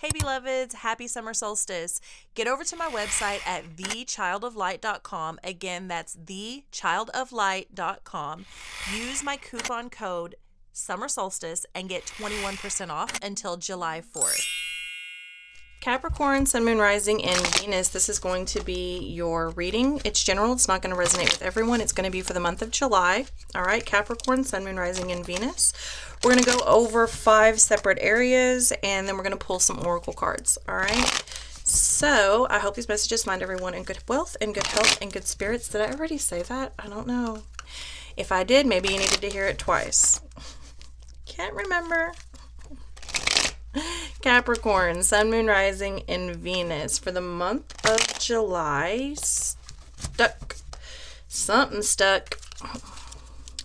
Hey beloveds, happy summer solstice. Get over to my website at thechildoflight.com. Again, that's thechildoflight.com. Use my coupon code summer solstice and get 21% off until July 4th. Capricorn, Sun, Moon, Rising, and Venus. This is going to be your reading. It's general. It's not going to resonate with everyone. It's going to be for the month of July. All right, Capricorn, Sun, Moon, Rising, and Venus. We're going to go over 5 separate areas, and then we're going to pull some oracle cards. All right. So I hope these messages find everyone in good wealth and good health and good spirits. Did I already say that? I don't know. If I did, maybe you needed to hear it twice. Can't remember. Capricorn, Sun, Moon, Rising, and Venus for the month of July. Stuck. Something stuck.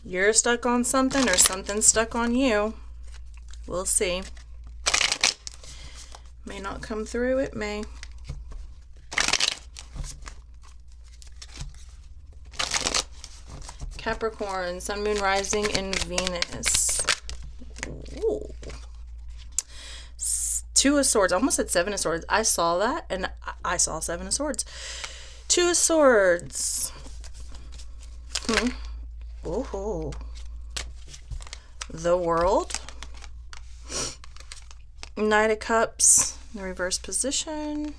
You're stuck on something or something's stuck on you. We'll see. May not come through. It may. Capricorn, Sun, Moon, Rising, and Venus. Ooh. 2 of Swords. I almost said 7 of Swords. I saw that, and I saw 7 of Swords. 2 of Swords. Ooh. The World. Knight of Cups in the reverse position.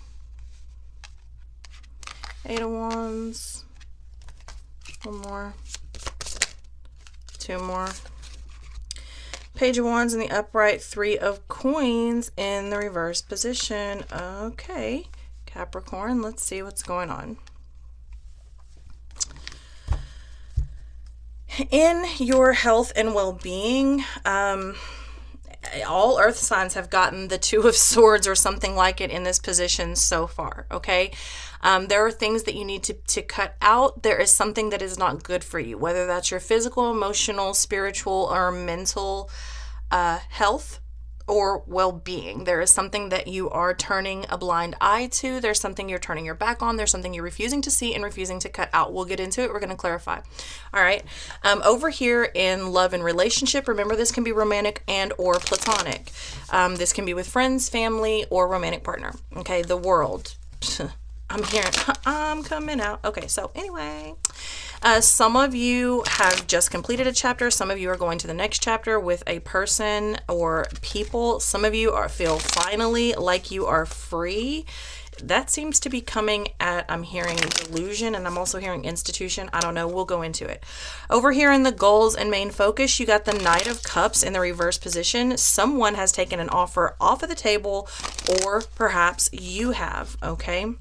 8 of Wands. 1 more. 2 more. Page of Wands in the upright, 3 of Coins in the reverse position. Okay, Capricorn, let's see what's going on. In your health and well-being, all earth signs have gotten the 2 of Swords or something like it in this position so far, okay? There are things that you need to cut out. There is something that is not good for you, whether that's your physical, emotional, spiritual, or mental health or well-being. There is something that you are turning a blind eye to. There's something you're turning your back on. There's something you're refusing to see and refusing to cut out. We'll get into it. We're going to clarify. All right. Over here in love and relationship, remember this can be romantic and or platonic. This can be with friends, family, or romantic partner. Okay. The World. I'm coming out. Okay. So anyway, some of you have just completed a chapter. Some of you are going to the next chapter with a person or people. Some of you feel finally like you are free. That seems to be coming at, I'm hearing delusion, and I'm also hearing institution. I don't know. We'll go into it. Over here in the goals and main focus, you got the Knight of Cups in the reverse position. Someone has taken an offer off of the table, or perhaps you have, okay?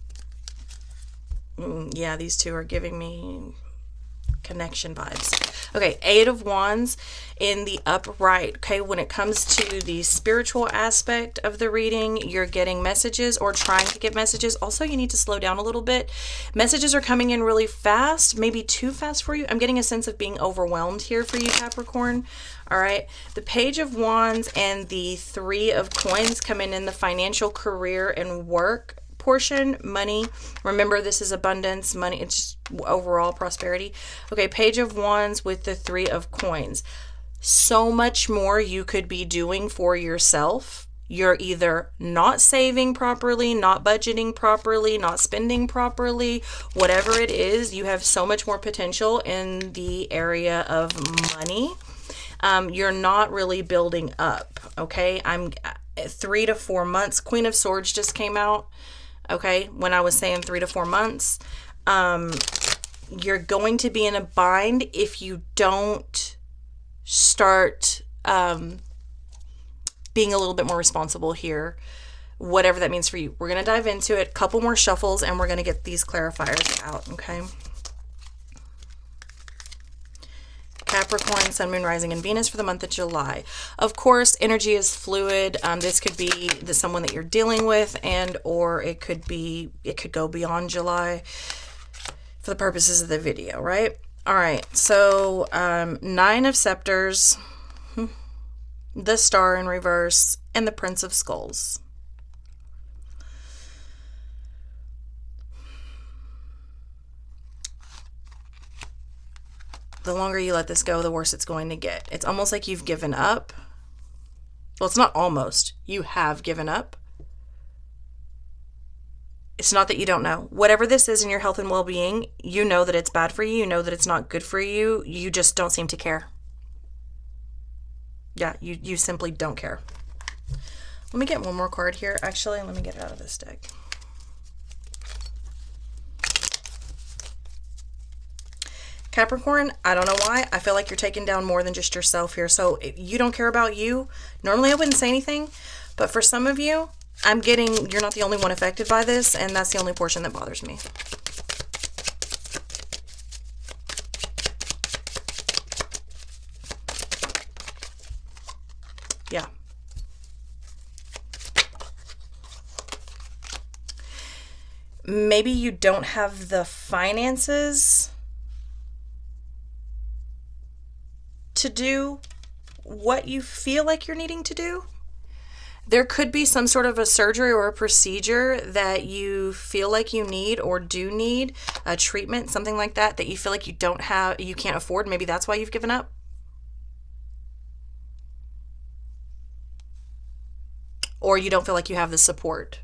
Yeah, these 2 are giving me connection vibes. Okay, 8 of Wands in the upright. Okay, when it comes to the spiritual aspect of the reading, you're getting messages or trying to get messages. Also, you need to slow down a little bit. Messages are coming in really fast, maybe too fast for you. I'm getting a sense of being overwhelmed here for you, Capricorn. All right, the Page of Wands and the 3 of Coins come in the financial, career, and work portion. Money, remember this is abundance, money, it's just overall prosperity. Okay, Page of Wands with the 3 of Coins. So much more you could be doing for yourself. You're either not saving properly, not budgeting properly, not spending properly, whatever it is. You have so much more potential in the area of money. You're not really building up. Okay, I'm 3 to 4 months. Queen of Swords just came out. Okay, when I was saying 3 to 4 months, you're going to be in a bind if you don't start being a little bit more responsible here, whatever that means for you. We're going to dive into it, couple more shuffles, and we're going to get these clarifiers out, okay? Capricorn, Sun, Moon, Rising, and Venus for the month of July. Of course, energy is fluid. This could be someone that you're dealing with, and or it could go beyond July for the purposes of the video, right? All right, so 9 of Scepters, the Star in reverse, and the Prince of Skulls. The longer you let this go, the worse it's going to get. It's almost like you've given up. Well, it's not almost. You have given up. It's not that you don't know. Whatever this is in your health and well-being, you know that it's bad for you. You know that it's not good for you. You just don't seem to care. Yeah, you simply don't care. Let me get one more card here. Actually, let me get it out of this deck. Capricorn, I don't know why. I feel like you're taking down more than just yourself here. So you don't care about you. Normally I wouldn't say anything, but for some of you, I'm getting you're not the only one affected by this, and that's the only portion that bothers me. Yeah. Maybe you don't have the finances to do what you feel like you're needing to do. There could be some sort of a surgery or a procedure that you feel like you need or do need, a treatment, something like that, that you feel like you can't afford. Maybe that's why you've given up. Or you don't feel like you have the support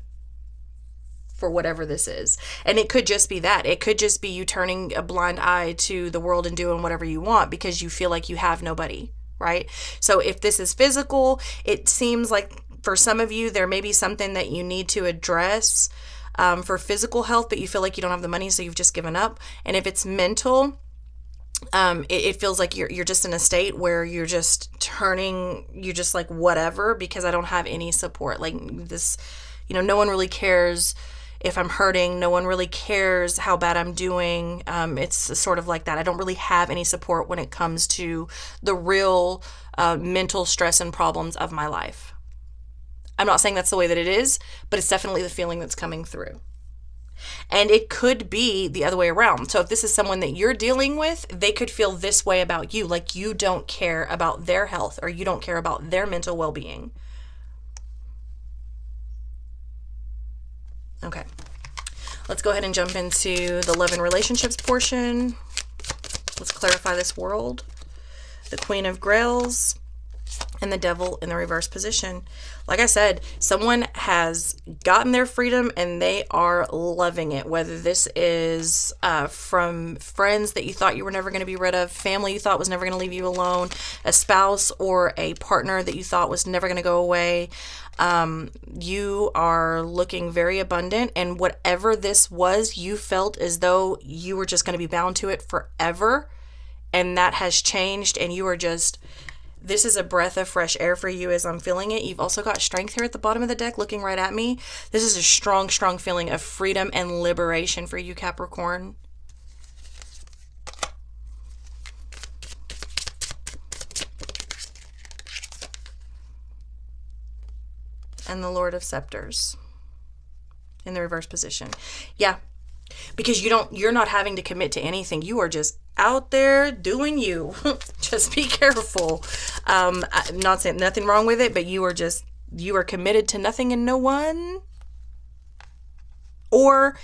for whatever this is. And it could just be that. It could just be you turning a blind eye to the world and doing whatever you want because you feel like you have nobody, right? So if this is physical, it seems like for some of you, there may be something that you need to address for physical health, but you feel like you don't have the money, so you've just given up. And if it's mental, it feels like you're just in a state where you're just like whatever, because I don't have any support. Like this, no one really cares if I'm hurting. No one really cares how bad I'm doing. It's sort of like that. I don't really have any support when it comes to the real mental stress and problems of my life. I'm not saying that's the way that it is, but it's definitely the feeling that's coming through. And it could be the other way around. So if this is someone that you're dealing with, they could feel this way about you, like you don't care about their health or you don't care about their mental well-being. Okay. Let's go ahead and jump into the love and relationships portion. Let's clarify this world. The Queen of Grails and the Devil in the reverse position. Like I said, someone has gotten their freedom and they are loving it. Whether this is from friends that you thought you were never going to be rid of, family you thought was never going to leave you alone, a spouse or a partner that you thought was never going to go away. You are looking very abundant, and whatever this was, you felt as though you were just going to be bound to it forever, and that has changed, and you are just... This is a breath of fresh air for you as I'm feeling it. You've also got strength here at the bottom of the deck looking right at me. This is a strong, strong feeling of freedom and liberation for you, Capricorn. And the Lord of Scepters in the reverse position. Yeah, because you're not having to commit to anything. You are just out there doing you. Just be careful. I'm not saying nothing wrong with it, but you are committed to nothing and no one. Or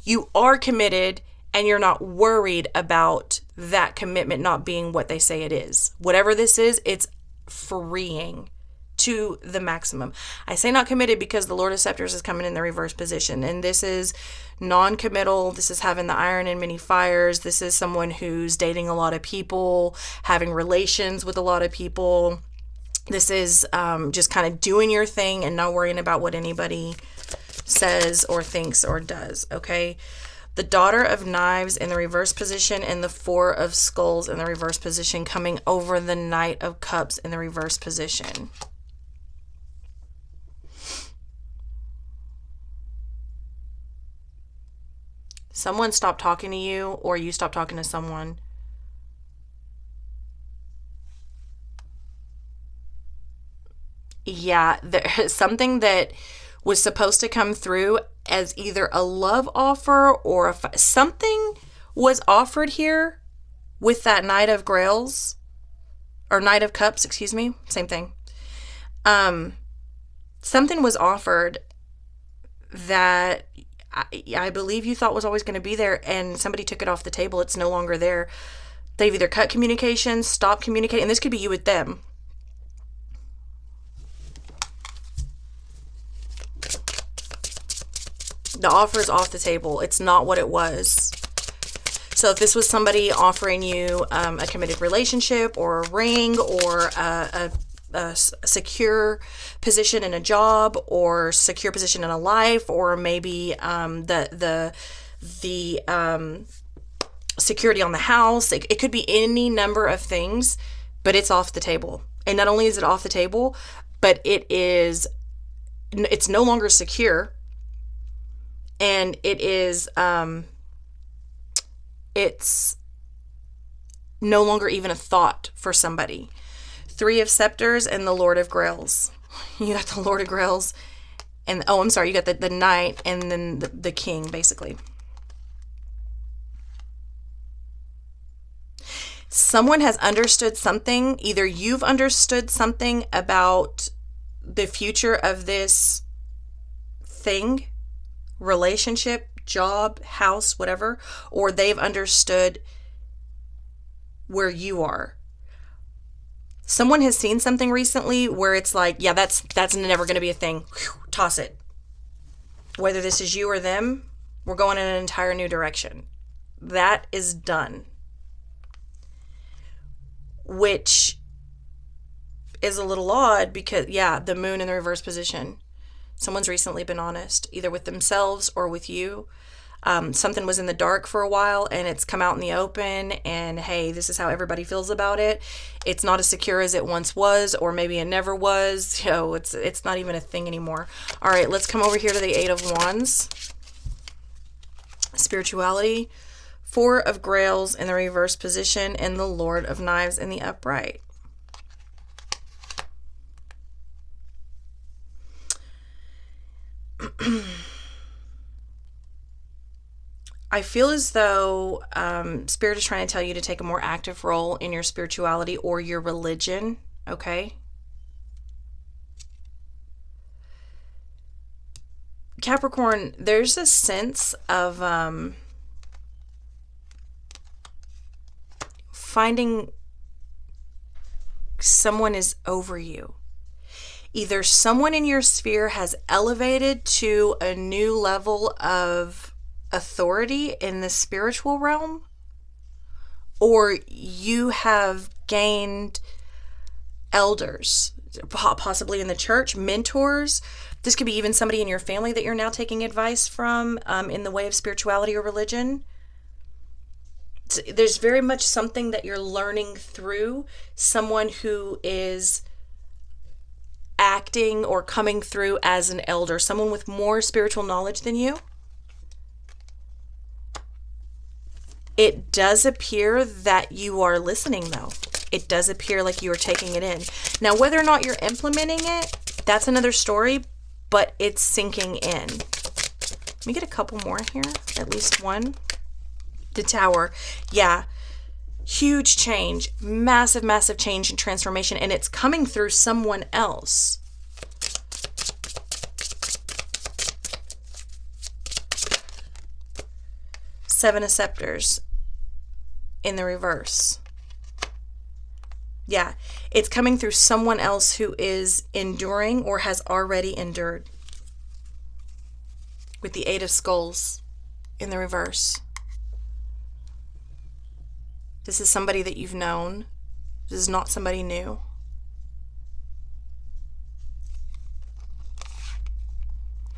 you are committed and you're not worried about that commitment not being what they say it is. Whatever this is, it's freeing to the maximum. I say not committed because the Lord of Scepters is coming in the reverse position, and this is non-committal. This is having the iron in many fires. This is someone who's dating a lot of people, having relations with a lot of people. This is just kind of doing your thing and not worrying about what anybody says or thinks or does, okay? The Daughter of Knives in the reverse position and the Four of Skulls in the reverse position coming over the Knight of Cups in the reverse position. Someone stopped talking to you, or you stopped talking to someone. Yeah, there's something that was supposed to come through as either a love offer or something was offered here with that Knight of Grails, or Knight of Cups, excuse me, same thing. Something was offered that I believe you thought was always going to be there, and somebody took it off the table. It's no longer there. They've either cut communication, stopped communicating, and this could be you with them. The offer is off the table. It's not what it was. So if this was somebody offering you a committed relationship or a ring or a secure position in a job or secure position in a life, or maybe the security on the house, it could be any number of things, but it's off the table. And not only is it off the table, but it's no longer secure, and it's no longer even a thought for somebody. 3 of Scepters and the Lord of Grails. You got the Lord of Grails and, oh, I'm sorry, you got the Knight and then the King, basically. Someone has understood something. Either you've understood something about the future of this thing, relationship, job, house, whatever, or they've understood where you are. Someone has seen something recently where it's like, yeah, that's never going to be a thing. Whew, toss it. Whether this is you or them, we're going in an entire new direction. That is done. Which is a little odd because, yeah, the Moon in the reverse position. Someone's recently been honest, either with themselves or with you. Something was in the dark for a while and it's come out in the open, and hey, this is how everybody feels about it. It's not as secure as it once was, or maybe it never was. You know, it's not even a thing anymore. All right, let's come over here to the 8 of Wands. Spirituality. 4 of Grails in the reverse position and the Lord of Knives in the upright. I feel as though Spirit is trying to tell you to take a more active role in your spirituality or your religion, okay? Capricorn, there's a sense of finding someone is over you. Either someone in your sphere has elevated to a new level of authority in the spiritual realm, or you have gained elders, possibly in the church, mentors. This could be even somebody in your family that you're now taking advice from in the way of spirituality or religion. There's very much something that you're learning through someone who is acting or coming through as an elder, someone with more spiritual knowledge than you. It does appear that you are listening, though. It does appear like you are taking it in. Now, whether or not you're implementing it, that's another story, but it's sinking in. Let me get a couple more here, at least one. The Tower. Yeah. Huge change. Massive, massive change and transformation, and it's coming through someone else. Seven of Scepters in the reverse. Yeah, it's coming through someone else who is enduring or has already endured. With the 8 of Skulls in the reverse. This is somebody that you've known. This is not somebody new.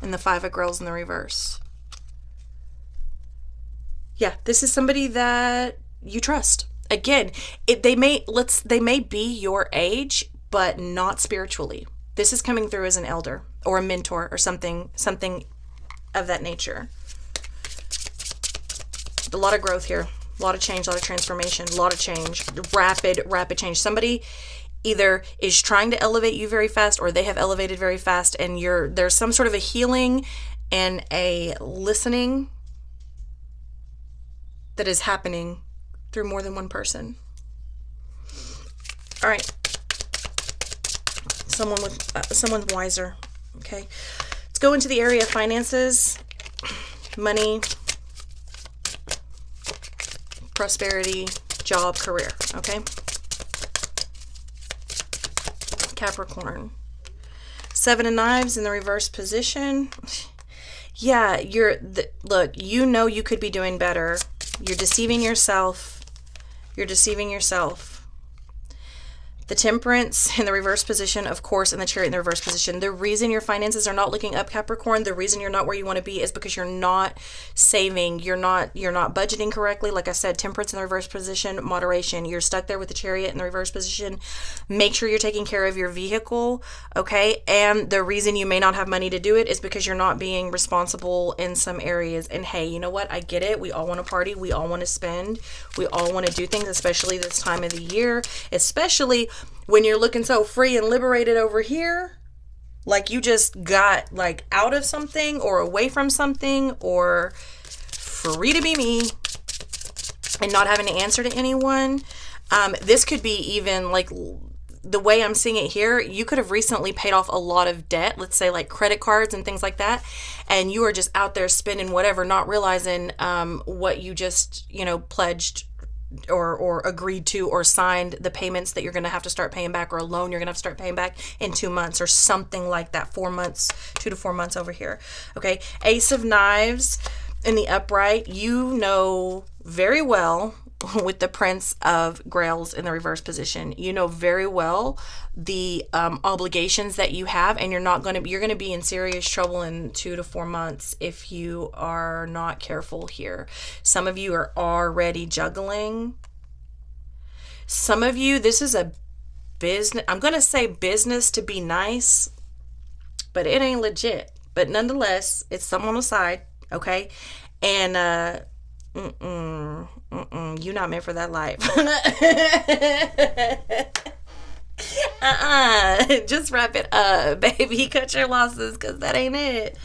And the 5 of Girls in the reverse. Yeah, this is somebody that you trust. Again, they may be your age, but not spiritually. This is coming through as an elder or a mentor or something of that nature. A lot of growth here. A lot of change, a lot of transformation, a lot of change, rapid change. Somebody either is trying to elevate you very fast, or they have elevated very fast, and there's some sort of a healing and a listening that is happening through more than one person. All right. Someone wiser. Okay. Let's go into the area of finances, money, prosperity, job, career. Okay. Capricorn. 7 of Knives in the reverse position. Yeah, look, you know you could be doing better. You're deceiving yourself. You're deceiving yourself. The Temperance in the reverse position, of course, and the Chariot in the reverse position. The reason your finances are not looking up, Capricorn, the reason you're not where you want to be is because you're not saving. You're not budgeting correctly. Like I said, Temperance in the reverse position, moderation. You're stuck there with the Chariot in the reverse position. Make sure you're taking care of your vehicle, okay? And the reason you may not have money to do it is because you're not being responsible in some areas. And hey, you know what? I get it. We all want to party. We all want to spend. We all want to do things, especially this time of the year, especially when you're looking so free and liberated over here, like you just got like out of something or away from something or free to be me and not having to answer to anyone. This could be even like the way I'm seeing it here. You could have recently paid off a lot of debt, let's say like credit cards and things like that. And you are just out there spending whatever, not realizing what you just, pledged or agreed to or signed, the payments that you're going to have to start paying back, or a loan you're going to have to start paying back in 2 months or something like that. 4 months, 2 to 4 months over here. Okay. Ace of Knives in the upright, you know very well, with the Prince of Grails in the reverse position, you know very well the obligations that you have, and you're going to be in serious trouble in 2 to 4 months if you are not careful here. Some of you are already juggling. Some of you, this is a business, I'm going to say business to be nice, but it ain't legit. But nonetheless, it's something on the side, okay? And you're not meant for that life. Just wrap it up, baby. Cut your losses, because that ain't it.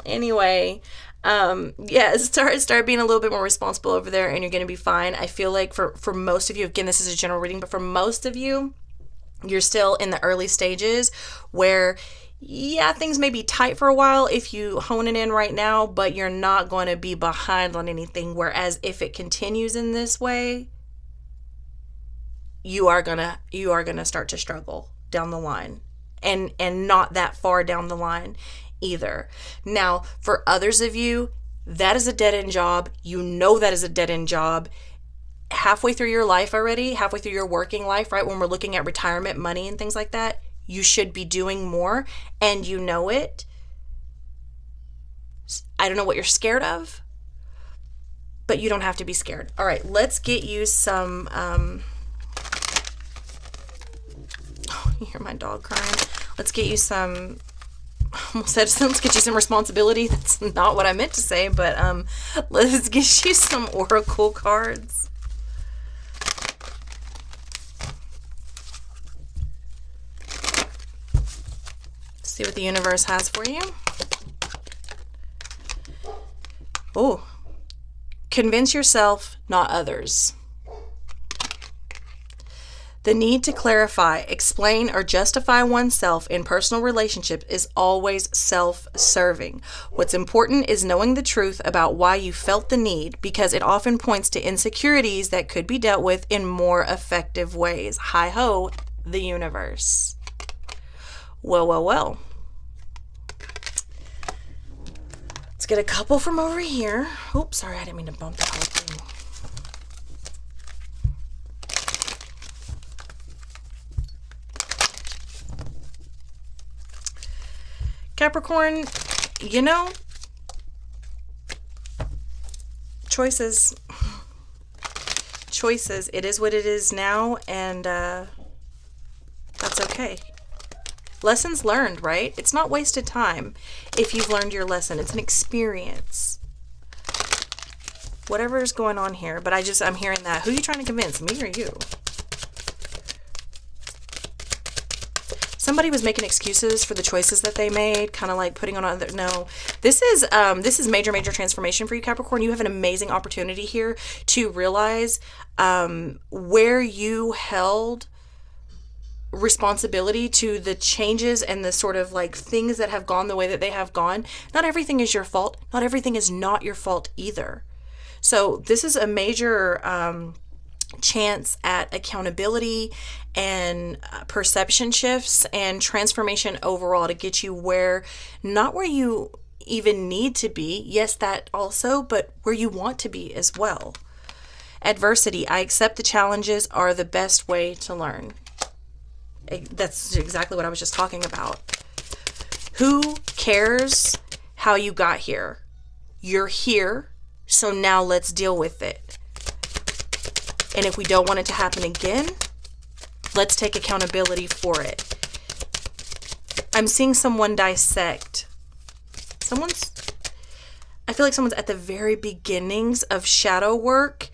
Anyway, yeah, start being a little bit more responsible over there, and you're gonna be fine. I feel like for most of you, again, this is a general reading, but for most of you, you're still in the early stages where, yeah, things may be tight for a while if you hone it in right now, but you're not going to be behind on anything. Whereas if it continues in this way, you are gonna start to struggle down the line, and not that far down the line either. Now, for others of you, that is a dead-end job. You know that is a dead-end job. Halfway through your life already, halfway through your working life, right? When we're looking at retirement money and things like that, you should be doing more, and you know it. I don't know what you're scared of, but you don't have to be scared. All right, let's get you some, you hear my dog crying. Let's get you some, let's get you some responsibility. That's not what I meant to say, but let's get you some oracle cards. See what the universe has for you. Oh, convince yourself, not others. The need to clarify, explain, or justify oneself in personal relationships is always self-serving. What's important is knowing the truth about why you felt the need, because it often points to insecurities that could be dealt with in more effective ways. Hi-ho, the universe. Well. Let's get a couple from over here. Oops, sorry, I didn't mean to bump that whole thing. Capricorn, choices. It is what it is now, and that's okay. Lessons learned, right? It's not wasted time if you've learned your lesson. It's an experience. Whatever is going on here, but I'm hearing that. Who are you trying to convince, me or you? Somebody was making excuses for the choices that they made, kind of like putting on other. No, this is major transformation for you, Capricorn. You have an amazing opportunity here to realize where you held responsibility to the changes and the sort of like things that have gone the way that they have gone. Not everything is your fault. Not everything is not your fault either. So this is a major chance at accountability and perception shifts and transformation overall to get you not where you even need to be. Yes, that also, but where you want to be as well. Adversity. I accept the challenges are the best way to learn. That's exactly what I was just talking about. Who cares how you got here? You're here, so now let's deal with it. And if we don't want it to happen again, let's take accountability for it. I'm seeing someone dissect. I feel like someone's at the very beginnings of shadow work